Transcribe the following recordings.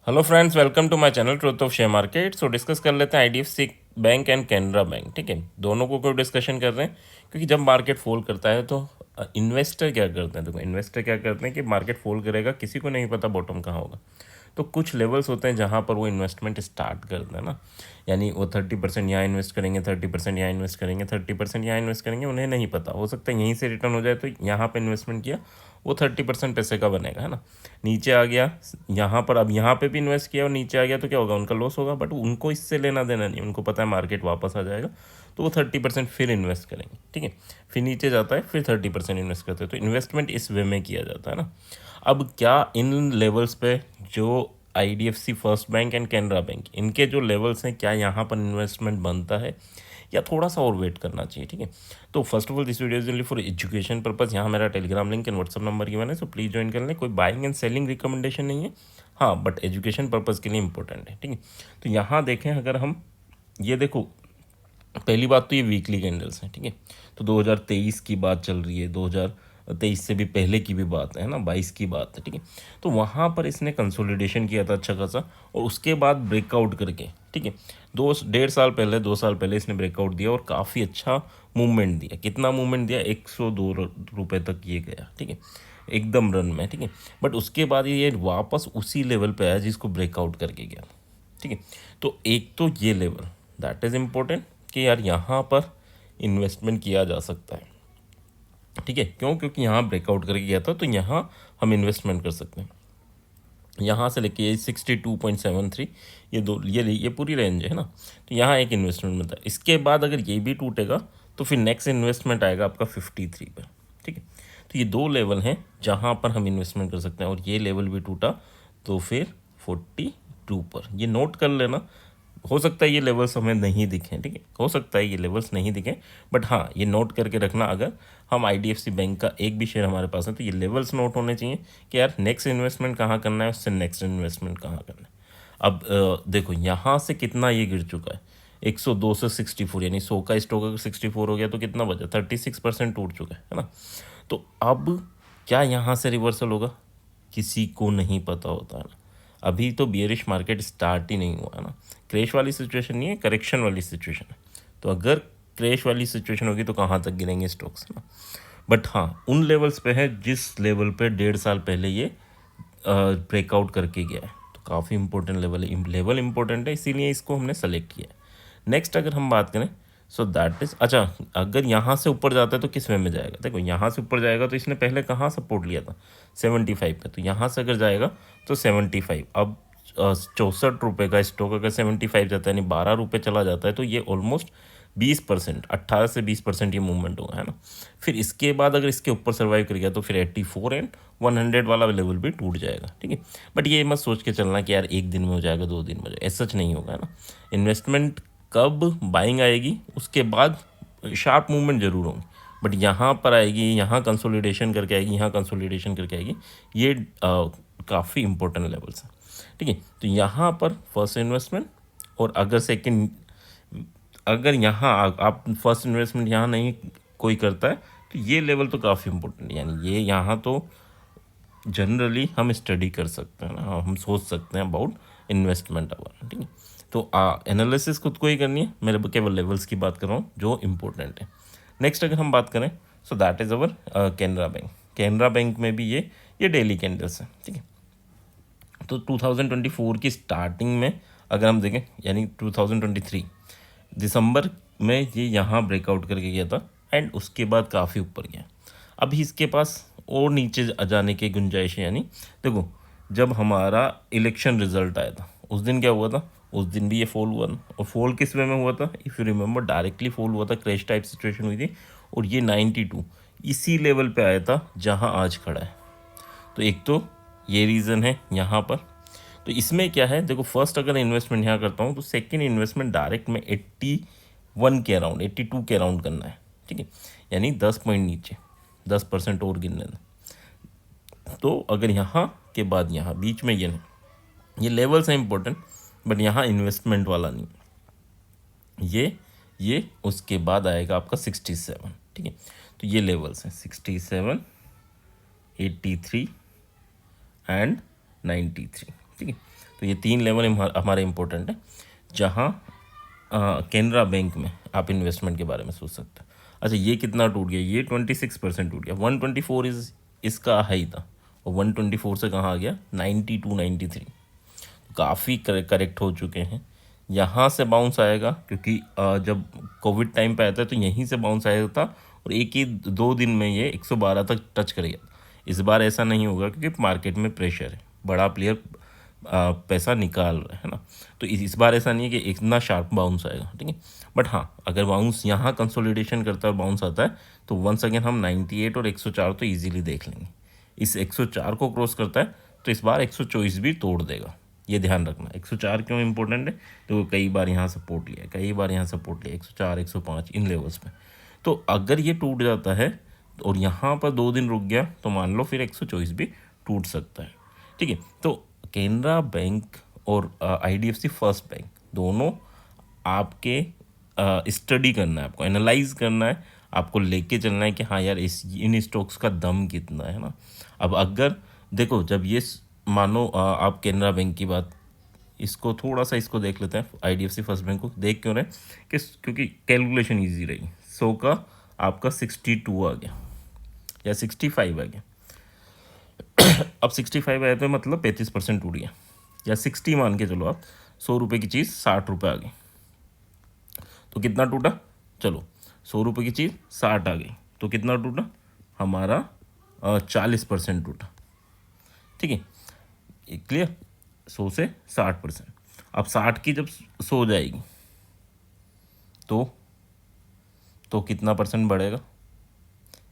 Hello friends, welcome to my channel truth of share market. So discuss कर लेते हैं IDFC bank and Canara bank. ठीक है, दोनों को कोई डिस्कशन कर रहे हैं क्योंकि जब मार्केट फॉल करता है तो इन्वेस्टर क्या करते हैं। देखो, इन्वेस्टर क्या करते हैं कि मार्केट फॉल करेगा, किसी को नहीं पता बॉटम कहाँ होगा, तो कुछ लेवल्स होते हैं जहाँ पर वो इन्वेस्टमेंट स्टार्ट करते हैं ना। यानी वो 30% यहाँ इन्वेस्ट करेंगे, 30% यहाँ इन्वेस्ट करेंगे, 30% यहाँ इन्वेस्ट करेंगे। उन्हें नहीं पता, हो सकता है यहीं से रिटर्न हो जाए, तो यहाँ पर इन्वेस्टमेंट किया वो 30% पैसे का बनेगा, है ना। नीचे आ गया यहाँ पर, अब यहाँ पे भी इन्वेस्ट किया और नीचे आ गया तो क्या होगा, उनका लॉस होगा। बट उनको इससे लेना देना नहीं, उनको पता है मार्केट वापस आ जाएगा, तो वो 30% फिर इन्वेस्ट करेंगे। ठीक है, फिर नीचे जाता है, फिर 30% इन्वेस्ट करते हैं। तो इन्वेस्टमेंट इस वे में किया जाता है ना। अब क्या इन लेवल्स पे जो IDFC first bank and Canara bank, इनके जो लेवल्स हैं, क्या यहाँ पर इन्वेस्टमेंट बनता है या थोड़ा सा और वेट करना चाहिए। ठीक है, तो first of all this video is only for education purpose. यहाँ मेरा Telegram link and WhatsApp number given है, सो प्लीज़ ज्वाइन कर लें। कोई बाइंग एंड सेलिंग रिकमेंडेशन नहीं है, हाँ, बट एजुकेशन पर्पज़ के लिए इंपॉर्टेंट है। ठीक है, तो यहाँ देखें, अगर हम ये देखो, पहली बात तो ये वीकली कैंडल्स हैं। ठीक है, तो 2023 की बात चल रही है, 2023 से भी पहले की भी बात है ना, 22 की बात है। ठीक है, तो वहाँ पर इसने कंसोलिडेशन किया था अच्छा खासा, और उसके बाद ब्रेकआउट करके, ठीक है, 2 साल पहले इसने ब्रेकआउट दिया और काफ़ी अच्छा मूवमेंट दिया। कितना मूवमेंट दिया, 102 रुपये तक ये गया। ठीक है, एकदम रन में। ठीक है, बट उसके बाद ये वापस उसी लेवल पे आया जिसको ब्रेकआउट करके गया। ठीक है, तो एक तो ये लेवल दैट इज़ इम्पोर्टेंट कि यार यहाँ पर इन्वेस्टमेंट किया जा सकता है। ठीक है, क्यों? क्योंकि यहाँ ब्रेकआउट करके गया था, तो यहाँ हम इन्वेस्टमेंट कर सकते हैं। यहाँ से लेके ये 62.73, ये पूरी रेंज है ना, तो यहाँ एक इन्वेस्टमेंट मिलता है। इसके बाद अगर ये भी टूटेगा तो फिर नेक्स्ट इन्वेस्टमेंट आएगा आपका 53 पर। ठीक है, तो ये दो लेवल हैं जहाँ पर हम इन्वेस्टमेंट कर सकते हैं, और ये लेवल भी टूटा तो फिर 42 पर। ये नोट कर लेना, हो सकता है ये लेवल्स हमें नहीं दिखें। ठीक है, हो सकता है ये लेवल्स नहीं दिखें, बट हाँ, ये नोट करके रखना। अगर हम आईडीएफसी बैंक का एक भी शेयर हमारे पास है तो ये लेवल्स नोट होने चाहिए कि यार नेक्स्ट इन्वेस्टमेंट कहाँ करना है, उससे नेक्स्ट इन्वेस्टमेंट कहाँ करना है। अब देखो यहाँ से कितना ये गिर चुका है, 102 से 64, यानी 100 का स्टॉक अगर 64 हो गया तो कितना बचा, 36% टूट चुका है ना। तो अब क्या यहाँ से रिवर्सल होगा, किसी को नहीं पता होता है ना। अभी तो बियरिश मार्केट स्टार्ट ही नहीं हुआ है ना, क्रैश वाली सिचुएशन नहीं है, करेक्शन वाली सिचुएशन है। तो अगर क्रैश वाली सिचुएशन होगी तो कहाँ तक गिरेंगे स्टॉक्स ना। बट हाँ, उन लेवल्स पे है जिस लेवल पे 1.5 साल पहले ये ब्रेकआउट करके गया है, तो काफ़ी इंपॉर्टेंट लेवल इंपॉर्टेंट है, इसीलिए इसको हमने सेलेक्ट किया है। नेक्स्ट अगर हम बात करें, सो दैट इज, अच्छा, अगर यहाँ से ऊपर जाता है तो किस वे में जाएगा। देखो, यहाँ से ऊपर जाएगा तो इसने पहले कहाँ सपोर्ट लिया था, 75 पे, तो यहाँ से अगर जाएगा तो 75। अब 64 रुपये का स्टॉक अगर 75 जाता है, यानी 12 रुपये चला जाता है, तो ये ऑलमोस्ट 20%, 18 से 20% ये मूवमेंट होगा, है ना। फिर इसके बाद अगर इसके ऊपर सर्वाइव कर गया तो फिर 84 एंड 100 वाला लेवल भी टूट जाएगा। ठीक है, बट ये मत सोच के चलना कि यार एक दिन में हो जाएगा, 2 दिन में हो जाएगा, ऐसा नहीं होगा, है ना। इन्वेस्टमेंट कब बाइंग आएगी उसके बाद शार्प मूवमेंट जरूर होंगे, बट यहाँ पर आएगी, यहाँ कंसोलिडेशन करके आएगी, यहाँ कंसोलिडेशन करके आएगी, ये काफ़ी इंपॉर्टेंट लेवल्स हैं। ठीक है, तो यहाँ पर फर्स्ट इन्वेस्टमेंट, और अगर सेकंड, अगर यहाँ आप फर्स्ट इन्वेस्टमेंट यहाँ नहीं कोई करता है तो ये लेवल तो काफ़ी इंपॉर्टेंट है। यानी ये यहाँ तो जनरली हम स्टडी कर सकते हैं ना, हम सोच सकते हैं अबाउट इन्वेस्टमेंट अवर। ठीक है, तो एनालिसिस खुद को ही करनी है, मेरे केवल लेवल्स की बात कर रहा हूँ जो इम्पोर्टेंट है। नेक्स्ट अगर हम बात करें, so that is our Canara bank. Canara bank में भी ये डेली कैंडल्स हैं। ठीक है, तो 2024 की स्टार्टिंग में अगर हम देखें, यानी 2023 दिसंबर में ये यहाँ ब्रेकआउट करके गया था, एंड उसके बाद काफ़ी ऊपर गया। अभी इसके पास और नीचे जाने की गुंजाइश है। यानी देखो, जब हमारा इलेक्शन रिजल्ट आया था उस दिन क्या हुआ था, उस दिन भी ये फॉल हुआ था, और फॉल किस वे में हुआ था, if you remember, directly fall हुआ था, क्रैश टाइप सिचुएशन हुई थी, और ये 92 इसी लेवल पे आया था जहाँ आज खड़ा है। तो एक तो ये रीज़न है यहाँ पर। तो इसमें क्या है, देखो, फर्स्ट अगर इन्वेस्टमेंट यहाँ करता हूँ तो सेकंड इन्वेस्टमेंट डायरेक्ट में 81 के अराउंड, 82 के अराउंड करना है। ठीक है, यानी 10 पॉइंट नीचे, 10% और गिनने दें। तो अगर यहाँ के बाद यहाँ बीच में ये नहीं, ये लेवल्स हैं इंपॉर्टेंट, बट यहाँ इन्वेस्टमेंट वाला नहीं, ये उसके बाद आएगा आपका 67। ठीक है, तो ये लेवल्स हैं 67, 83 एंड 93। ठीक है। तो ये 3 लेवल हमारे इम्पोर्टेंट है जहाँ कैनरा बैंक में आप इन्वेस्टमेंट के बारे में सोच सकते हैं। अच्छा, ये कितना टूट गया? ये 26% टूट गया। 124 इसका हाई था और 124 से कहाँ आ गया? 92 93। काफ़ी करेक्ट हो चुके हैं। यहाँ से बाउंस आएगा क्योंकि जब कोविड टाइम पे आया था तो यहीं से बाउंस आया था और एक ही 2 दिन में ये 112 तक टच करेगा। इस बार ऐसा नहीं होगा क्योंकि मार्केट में प्रेशर है, बड़ा प्लेयर पैसा निकाल रहा है ना। तो इस बार ऐसा नहीं है कि इतना शार्प बाउंस आएगा, ठीक है। बट हाँ, अगर बाउंस यहाँ कंसोलिडेशन करता है, बाउंस आता है, तो वंस अगेन हम 98 और 104 तो इजीली देख लेंगे। इस 104 को क्रॉस करता है तो इस बार 124 भी तोड़ देगा, ये ध्यान रखना। 104 क्यों इंपॉर्टेंट है? तो कई बार यहाँ सपोर्ट लिया, कई बार यहाँ सपोर्ट लिया, 104 105 इन लेवल्स पे। तो अगर ये टूट जाता है और यहाँ पर 2 दिन रुक गया तो मान लो फिर 124 भी टूट सकता है, ठीक है। तो कैनरा बैंक और IDFC फर्स्ट बैंक दोनों आपके स्टडी करना है, आपको एनालाइज करना है, आपको लेके चलना है कि हाँ यार इन स्टॉक्स का दम कितना है ना। अब अगर देखो, जब ये मानो आप कैनरा बैंक की बात, इसको थोड़ा सा इसको देख लेते हैं, IDFC फर्स्ट बैंक को देख क्यों रहे कि क्योंकि कैलकुलेशन ईजी रही। 100 का आपका 62 आ गया या 65 आ गया। अब 65 आया तो मतलब 35% टूट गया, या 60 मान के चलो आप। 100 रुपये की चीज़ 60 रुपये आ गई तो कितना टूटा? चलो 100 रुपये की चीज़ 60 आ गई तो कितना टूटा? हमारा 40% टूटा, ठीक है। क्लियर? 100 से 60%। अब 60 की जब 100 जाएगी तो कितना परसेंट बढ़ेगा?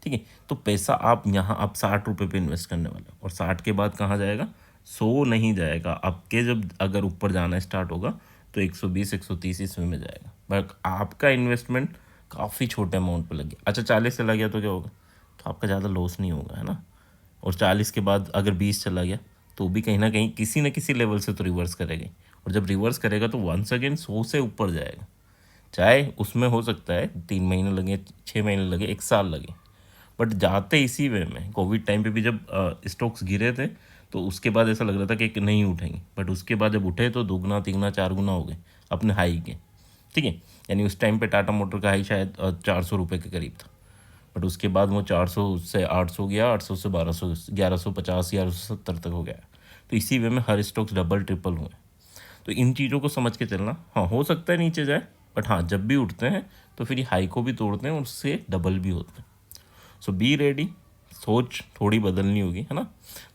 ठीक है। तो पैसा आप यहाँ आप 60 रुपये पे इन्वेस्ट करने वाले हो और 60 के बाद कहाँ जाएगा? 100 नहीं जाएगा। आपके जब अगर ऊपर जाना स्टार्ट होगा तो 120 130 इसमें में जाएगा। बट आपका इन्वेस्टमेंट काफ़ी छोटे अमाउंट पे लग गया। अच्छा, 40 चला गया तो क्या होगा? तो आपका ज़्यादा लॉस नहीं होगा, है ना। और 40 के बाद अगर 20 चला गया तो भी कहीं ना कहीं किसी न किसी लेवल से तो रिवर्स करेगा, और जब रिवर्स करेगा तो वंस अगेन 100 से ऊपर जाएगा। चाहे उसमें हो सकता है 3 महीने लगे, 6 महीने लगे, 1 साल लगे, बट जाते इसी वे में। कोविड टाइम पे भी जब स्टॉक्स गिरे थे तो उसके बाद ऐसा लग रहा था कि नहीं उठेंगे, बट उसके बाद जब उठे तो 2 गुना 3 गुना 4 गुना हो गए अपने हाई के, ठीक है। यानी उस टाइम पे टाटा मोटर का हाई शायद 400 रुपये के करीब था, बट उसके बाद वो 400 से 800 गया, 800 से 1200, 1150, 1170 तक हो गया। तो इसी वे में हर स्टॉक्स डबल ट्रिपल हुए। तो इन चीज़ों को समझ के चलना। हाँ, हो सकता है नीचे जाए, बट हाँ जब भी उठते हैं तो फिर ये हाई को भी तोड़ते हैं और उससे डबल भी होते हैं। सो बी रेडी। सोच थोड़ी बदलनी होगी, है ना।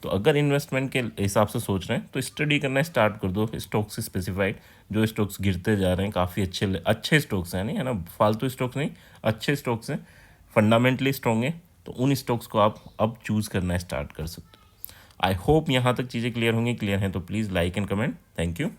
तो अगर इन्वेस्टमेंट के हिसाब से सोच रहे हैं तो स्टडी करना स्टार्ट कर दो स्टॉक्स स्पेसिफाइड। जो स्टॉक्स गिरते जा रहे हैं काफ़ी अच्छे स्टॉक्स हैं, नहीं है ना, फालतू स्टॉक्स नहीं, अच्छे स्टॉक्स हैं, फंडामेंटली स्ट्रॉन्ग है, तो उन स्टॉक्स को आप अब चूज़ करना स्टार्ट कर सकते हो। आई होप यहाँ तक चीज़ें क्लियर होंगी। क्लियर हैं तो please like and comment. Thank you.